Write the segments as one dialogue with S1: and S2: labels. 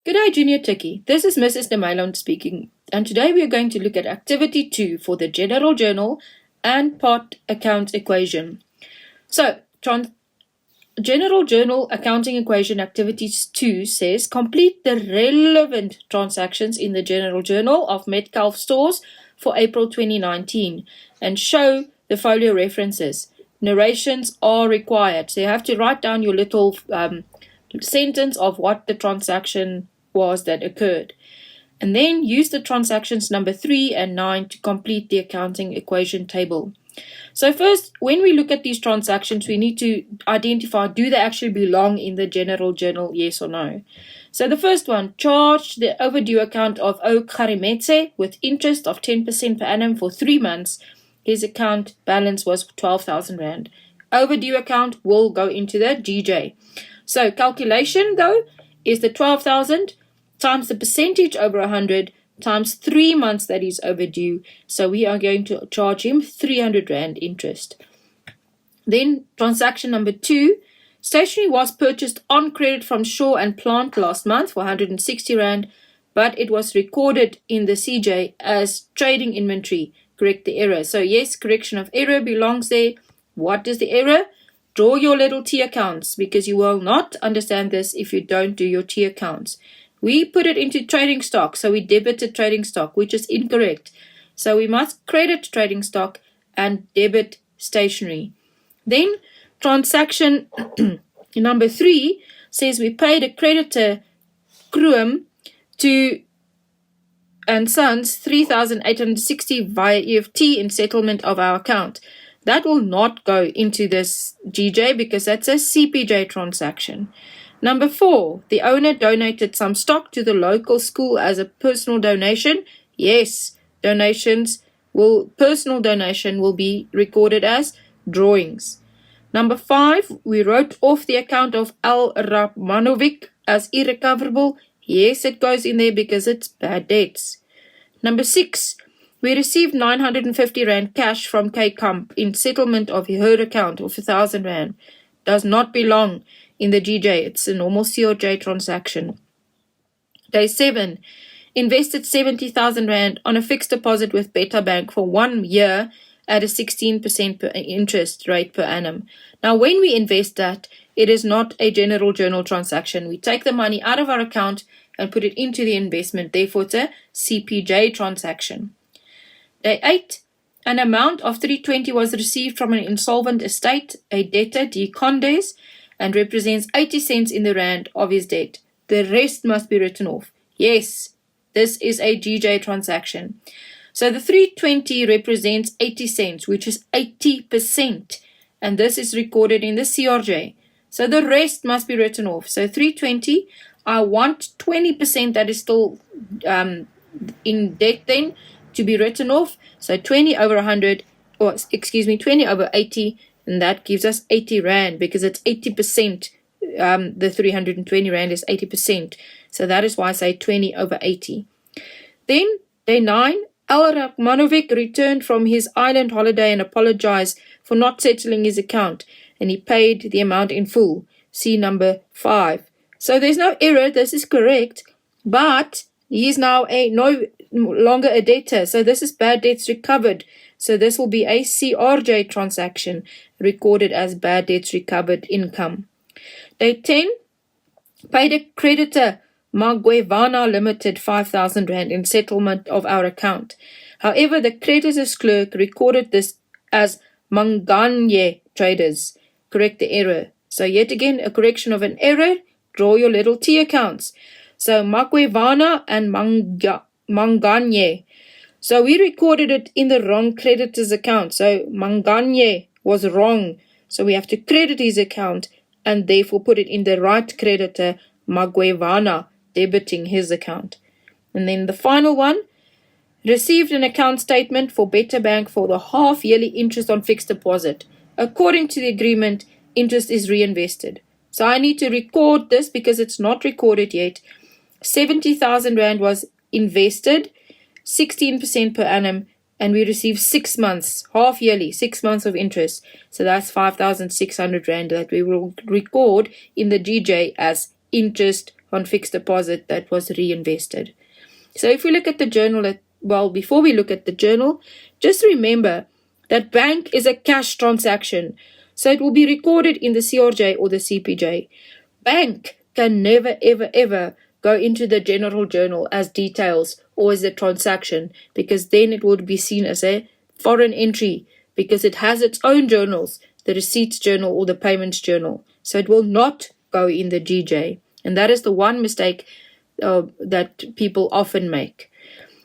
S1: G'day Junior Techie, this is Mrs. DeMailon speaking, and today we are going to look at Activity 2 for the General Journal and Part Account Equation. So, General Journal Accounting Equation Activity 2 says, complete the relevant transactions in the General Journal of Metcalfe Stores for April 2019 and show the folio references. Narrations are required, so you have to write down your little sentence of what the transaction was that occurred, and then use the transactions number 3 and 9 to complete the accounting equation table. So first, when we look at these transactions, we need to identify, do they actually belong in the general journal, yes or no? So the first one, charge the overdue account of O. Karimetse with interest of 10% per annum for 3 months. His account balance was 12,000 Rand. Overdue account will go into the GJ. So calculation though is the 12,000 times the percentage over 100 times 3 months that is overdue. So we are going to charge him 300 Rand interest. Then transaction number 2, stationery was purchased on credit from Shaw and Plant last month for 160 Rand, but it was recorded in the CJ as trading inventory. Correct the error. So yes, correction of error belongs there. What is the error? Draw your little T accounts, because you will not understand this if you don't do your T accounts. We put it into trading stock, so we debited trading stock, which is incorrect. So we must credit trading stock and debit stationery. Then transaction number 3 says we paid a creditor Kruum to and Sons 3,860 via EFT in settlement of our account. That will not go into this GJ because that's a CPJ transaction. Number 4, the owner donated some stock to the local school as a personal donation. Yes, personal donation will be recorded as drawings. Number 5, we wrote off the account of Al Rahmanovic as irrecoverable. Yes, it goes in there because it's bad debts. Number 6, we received 950 Rand cash from K-Comp in settlement of her account of 1,000 Rand. Does not belong in the GJ. It's a normal COJ transaction. Day 7, invested 70,000 Rand on a fixed deposit with Beta Bank for 1 year at a 16% interest rate per annum. Now, when we invest that, it is not a general journal transaction. We take the money out of our account and put it into the investment. Therefore, it's a CPJ transaction. Day 8, an amount of 320 was received from an insolvent estate, a debtor, D. Condes, and represents 80 cents in the Rand of his debt. The rest must be written off. Yes, this is a GJ transaction. So the 320 represents 80 cents, which is 80%, and this is recorded in the CRJ. So the rest must be written off. So 320, I want 20% that is still in debt then to be written off. So 20 over 100, 20 over 80, and that gives us 80 Rand because it's 80%. The 320 Rand is 80%. So that is why I say 20 over 80. Then day 9, Al Rahmanovic returned from his island holiday and apologized for not settling his account, and he paid the amount in full. See number 5. So there's no error. This is correct, but he is now no longer a debtor. So this is bad debts recovered. So this will be a CRJ transaction recorded as bad debts recovered income. Day 10, paid a creditor Magwevana Limited 5,000 Rand in settlement of our account. However, the creditor's clerk recorded this as Manganye Traders. Correct the error. So yet again, a correction of an error. Draw your little T accounts. So Magwevana and Manganye. So we recorded it in the wrong creditor's account. So Manganye was wrong. So we have to credit his account and therefore put it in the right creditor, Magwevana, debiting his account. And then the final one, received an account statement for Beta Bank for the half-yearly interest on fixed deposit. According to the agreement, interest is reinvested. So I need to record this because it's not recorded yet. 70,000 Rand was invested, 16% per annum, and we received 6 months, half-yearly, 6 months of interest. So that's 5,600 Rand that we will record in the GJ as interest on fixed deposit that was reinvested. So if we look at the journal, before we look at the journal, just remember that bank is a cash transaction. So it will be recorded in the CRJ or the CPJ. Bank can never, ever, ever go into the general journal as details or as a transaction, because then it would be seen as a foreign entry, because it has its own journals, the receipts journal or the payments journal. So it will not go in the GJ. And that is the one mistake that people often make.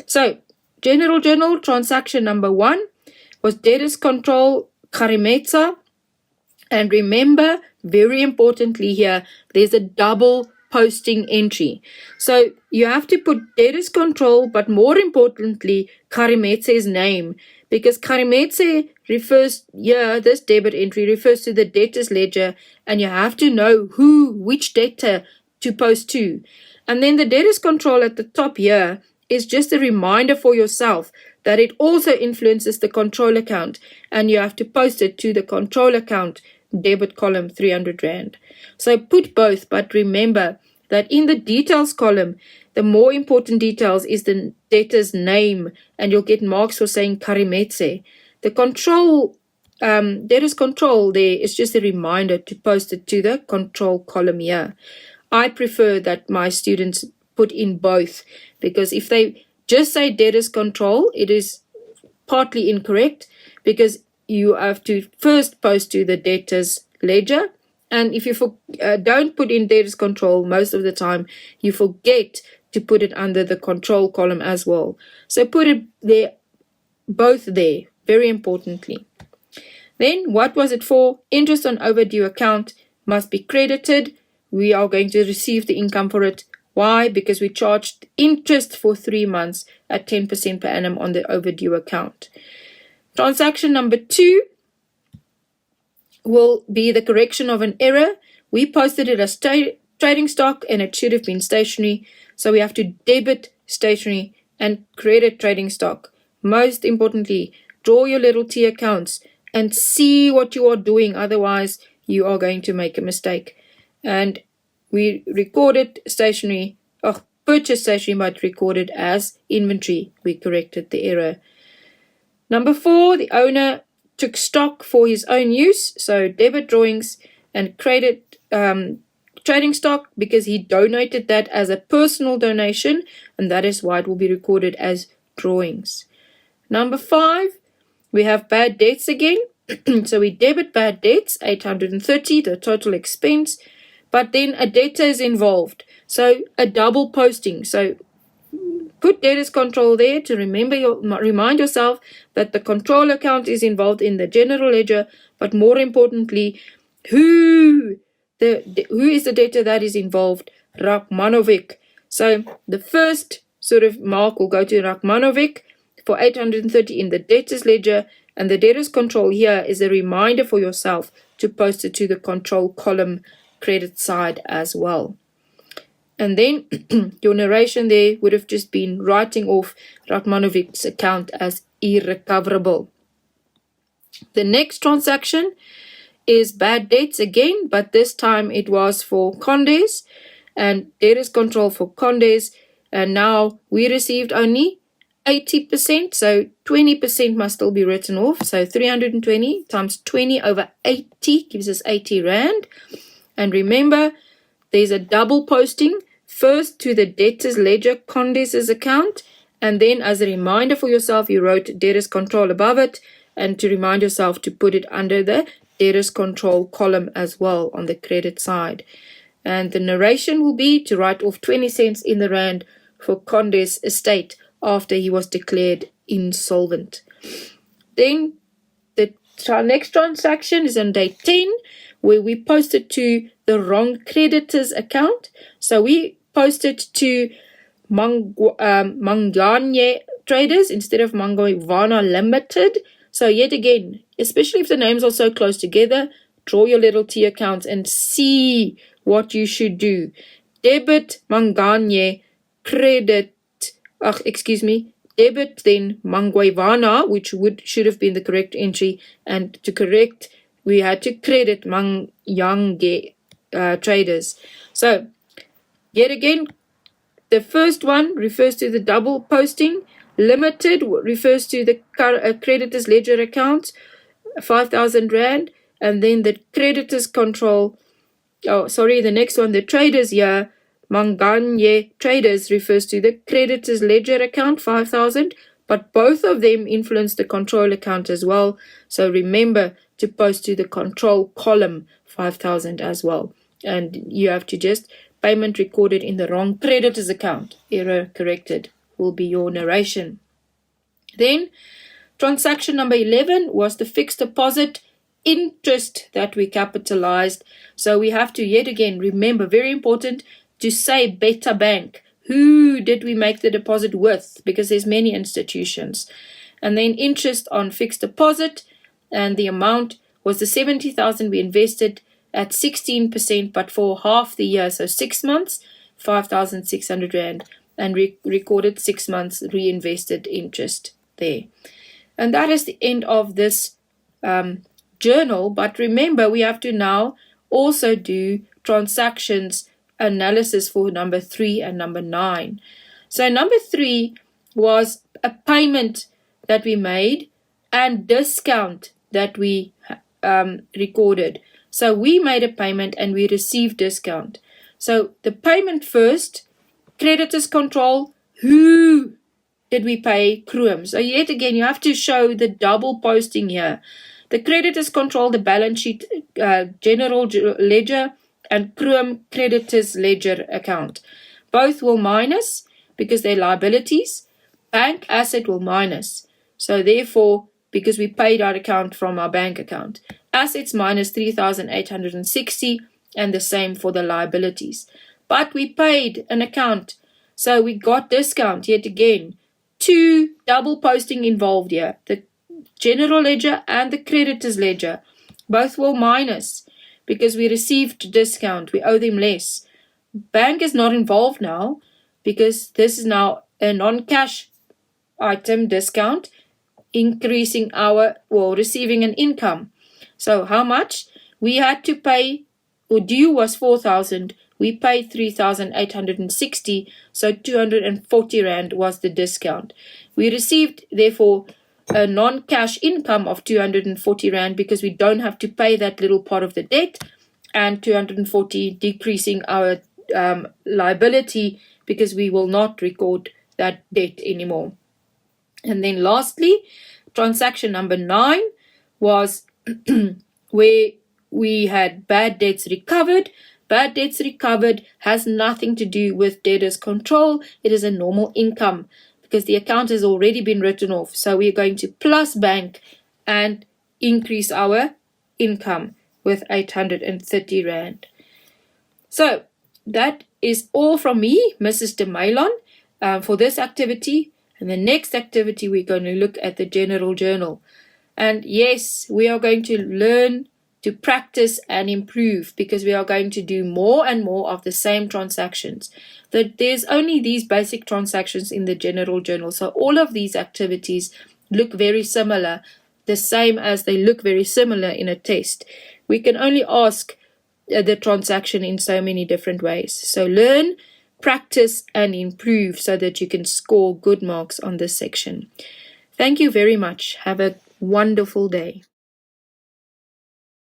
S1: So, general journal transaction number 1 was debtors control Karimetsa. And remember, very importantly here, there's a double posting entry. So you have to put debtors control, but more importantly, Karimetse's name, because Karimetse refers, this debit entry refers to the debtors ledger, and you have to know which debtor to post to. And then the debtors control at the top here is just a reminder for yourself that it also influences the control account, and you have to post it to the control account debit column 300 Rand. So put both, but remember that in the details column, the more important details is the debtor's name, and you'll get marks for saying Karimetse. The control, debtor's control there is just a reminder to post it to the control column here. I prefer that my students put in both, because if they just say debtors control, it is partly incorrect, because you have to first post to the debtors ledger, and if you don't put in debtors control, most of the time you forget to put it under the control column as well. So put it there, both there, very importantly. Then what was it for? Interest on overdue account must be credited. We are going to receive the income for it. Why? Because we charged interest for 3 months at 10% per annum on the overdue account. Transaction number 2 will be the correction of an error. We posted it as trading stock, and it should have been stationery. So we have to debit stationery and credit trading stock. Most importantly, draw your little T accounts and see what you are doing. Otherwise, you are going to make a mistake. And we recorded stationery, purchased stationery, but recorded as inventory. We corrected the error. Number 4, the owner took stock for his own use, so debit drawings and credit trading stock, because he donated that as a personal donation, and that is why it will be recorded as drawings. Number 5, we have bad debts again. So we debit bad debts, 830, the total expense, but then a debtor is involved, so a double posting. So put debtors control there to remind yourself that the control account is involved in the general ledger, but more importantly, who is the debtor that is involved? Rachmanovic. So the first sort of mark will go to Rachmanovic for 830 in the debtors ledger, and the debtors control here is a reminder for yourself to post it to the control column credit side as well. And then your narration there would have just been writing off Rachmanovic's account as irrecoverable. The next transaction is bad debts again, but this time it was for Condes, and debtors control for Condes, and now we received only 80%, so 20% must still be written off. So 320 times 20 over 80 gives us 80 Rand. And remember, there's a double posting, first to the debtors ledger Condes' account, and then as a reminder for yourself, you wrote debtors control above it, and to remind yourself to put it under the debtors control column as well on the credit side. And the narration will be to write off 20 cents in the Rand for Condes' estate after he was declared insolvent. Then the next transaction is on day 10, where we posted to the wrong creditor's account. So we posted to Manganye Traders instead of Mangoivana Limited. So yet again, especially if the names are so close together, draw your little T accounts and see what you should do. Debit Manganye, debit then Mangoivana, which should have been the correct entry, and to correct, we had to credit Mangyange Traders. So Yet again, the first one refers to the double posting. Limited refers to the creditor's ledger account, 5,000 Rand. And then the creditor's control, the next one, the traders here, Manganye Traders refers to the creditor's ledger account, 5,000. But both of them influence the control account as well. So remember to post to the control column 5,000 as well. And you have to just payment recorded in the wrong creditor's account. Error corrected will be your narration. Then transaction number 11 was the fixed deposit interest that we capitalized. So we have to yet again remember, very important, to say Beta Bank. Who did we make the deposit with? Because there's many institutions. And then interest on fixed deposit, and the amount was the 70,000 we invested at 16%, but for half the year, so 6 months, 5,600 Rand, and recorded 6 months reinvested interest there. And that is the end of this journal. But remember, we have to now also do transactions analysis for number 3 and number 9. So number 3 was a payment that we made and discount that we recorded. So we made a payment and we received discount. So the payment first, creditors control, who did we pay? Kroom. So yet again, you have to show the double posting here. The creditors control the balance sheet, general ledger, and Kroom creditors ledger account. Both will minus because they're liabilities. Bank asset will minus. So therefore, because we paid our account from our bank account, assets minus 3,860, and the same for the liabilities. But we paid an account, so we got discount yet again. 2 double posting involved here, the general ledger and the creditors ledger. Both will minus because we received discount, we owe them less. Bank is not involved now because this is now a non-cash item, discount, increasing receiving an income. So how much? We had to pay, due was 4,000, we paid 3,860, so 240 Rand was the discount. We received, therefore, a non-cash income of 240 Rand because we don't have to pay that little part of the debt, and 240 decreasing our liability because we will not record that debt anymore. And then lastly, transaction number 9 was where we had bad debts recovered. Bad debts recovered has nothing to do with debtors control. It is a normal income because the account has already been written off. So we're going to plus bank and increase our income with 830 Rand. So that is all from me, Mrs. De Mailon, for this activity. And the next activity, we're going to look at the general journal. And yes, we are going to learn to practice and improve because we are going to do more and more of the same transactions. There's only these basic transactions in the general journal. So all of these activities look very similar, the same as they look very similar in a test. We can only ask the transaction in so many different ways. So learn, practice, and improve so that you can score good marks on this section. Thank you very much. Have a wonderful day.